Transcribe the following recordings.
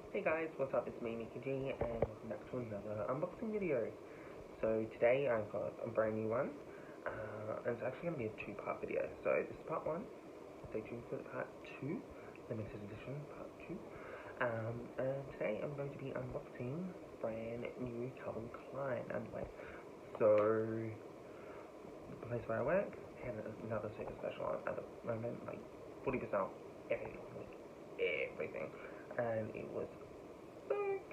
Hey guys, what's up? It's me, Nikki G, and welcome back to another unboxing video. So today I've got a brand new one, and it's actually going to be a two-part video. So this is part one, stay tuned for part two, limited edition part two. And today I'm going to be unboxing brand new Calvin Klein underwear. So the place where I work had another super special on at the moment, like 40% off everything, and it was sick.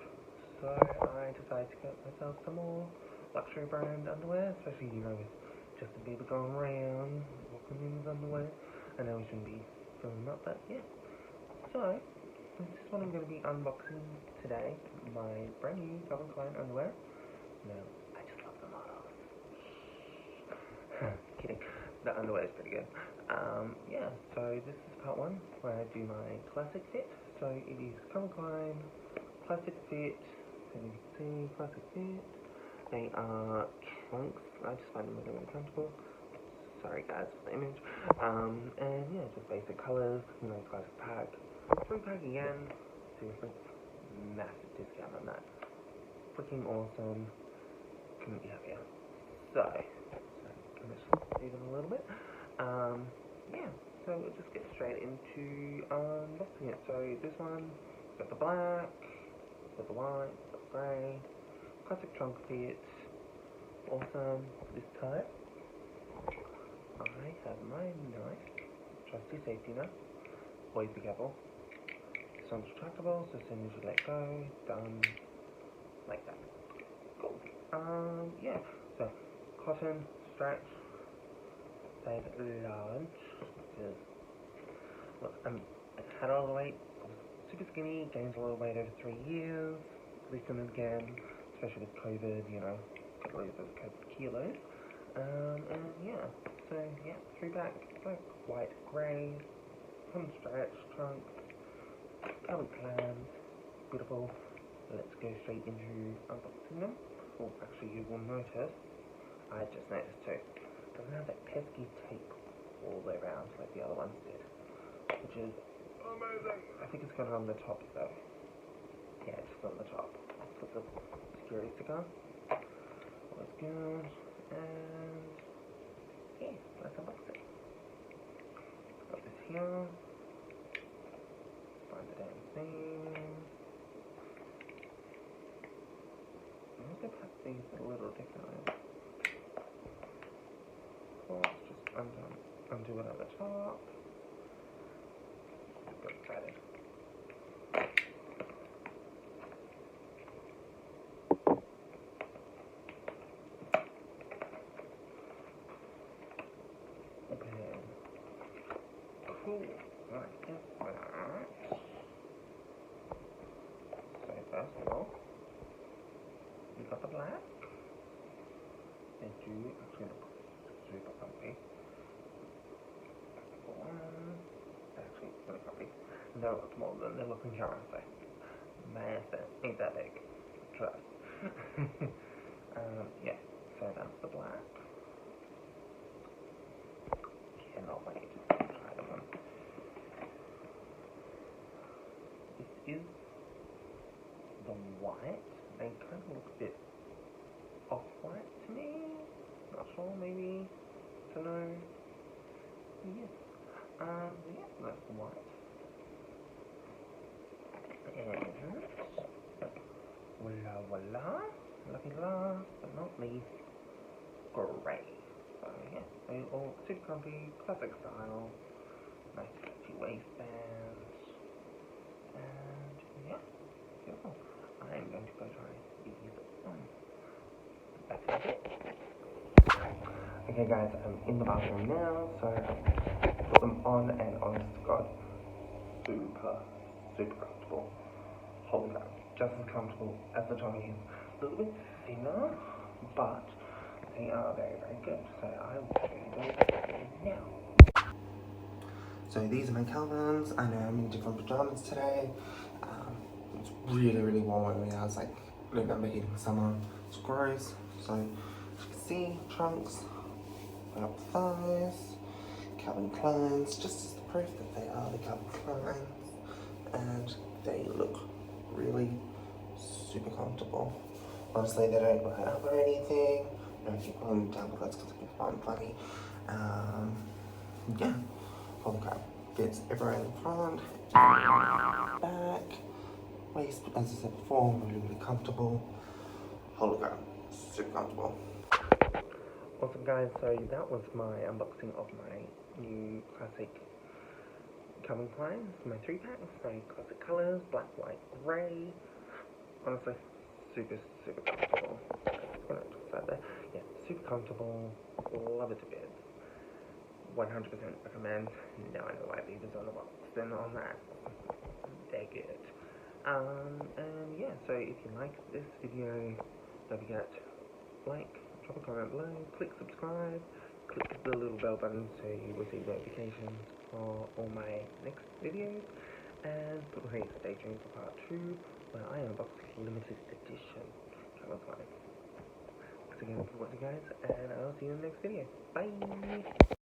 So I decided to get myself some more luxury brand underwear, especially, you know, with Justin Bieber going around walking in his underwear. I know we shouldn't be filming up, but yeah. So this is what I'm going to be unboxing today, my brand new Calvin Klein underwear. Now, I just love the models. Kidding. The underwear is pretty good. Yeah, so this is part one, where I do my classic fit. So it is Calvin Klein classic fit. So you can see, classic fit. They are trunks. I just find them really uncomfortable. Sorry guys for the image. And yeah, just basic colors, you know, classic pack. 3-pack again. Seriously, massive discount on that. Freaking awesome. Couldn't be happier. So can I just see them a little bit? Yeah, so we'll just get straight into unboxing it. So this one, got the black, got the white, got the grey, classic trunk fit, awesome. This time, I have my nice trusty safety net. Always be careful. This one's retractable, so as soon as you let go, done, like that. Cool. Yeah, so cotton, stretch, size large, because, look, I had all the weight, I was super skinny, gained a little weight over 3 years, loosened again, especially with COVID, you know, got to lose those COVID kilos, and yeah, so yeah, 3-pack, black, white, grey, cotton stretch, trunks, Calvin Klein, beautiful. Let's go straight into unboxing them. Oh, actually, you will notice, I just noticed too, doesn't have that pesky tape all the way around like the other ones did, which is amazing. I think it's got it on the top though. Yeah, it's on the top. Put the security sticker. Always good. And yeah, let's unbox it. Got this here. Find the damn thing. I also pack these a little differently. Just undo it on the top. Got excited. Okay. Cool. Right, yes, that. So first of all, we got the black. They do actually look super comfy. Actually, really comfy. They look smaller than they look in camera, so massive. Ain't that big. Trust. Yeah, so that's the black. Cannot wait to try them on. This is the white. They kind of look a bit off-white to me. Not sure, maybe. Don't know. Yeah. Yeah, that's the white. And voila, lucky last but not least, grey. So yeah, they all super comfy, classic style, nice stretchy waistbands, and yeah, beautiful. I am going to go try these on. Back to it. Okay guys, I'm in the bathroom now, so I put them on, and honest to God, super comfortable. Holy crap, just as comfortable as the Tommy is. A little bit thinner, but they are very good. So I will show you those now. So these are my Calvins. I know I'm in different pajamas today. It's really warm over here. I was like, November heating summer. It's gross. So as you can see, trunks, up thighs, Calvin Kleins, just as the proof that they are the Calvin Kleins, and they look really super comfortable. Honestly, they don't burn up or anything. Don't keep pulling down because it's fun funny. Yeah, holy crap. Fits everywhere in the front, back, waist, as I said before, really comfortable. Holy crap, super comfortable. Awesome guys, so that was my unboxing of my new classic Calvin Klein. My 3-pack, very classic colours, black, white, grey. Honestly, super comfortable. Yeah, super comfortable, love it to bits. 100% recommend. Now I know why Viva's on the box. Then on that, they're good. And yeah, so if you like this video, don't forget like, drop a comment below, click subscribe, click the little bell button so you receive notifications for all my next videos, and please stay tuned for part 2 where I unbox limited edition Calvin Klein. Thanks again for watching guys, and I'll see you in the next video. Bye!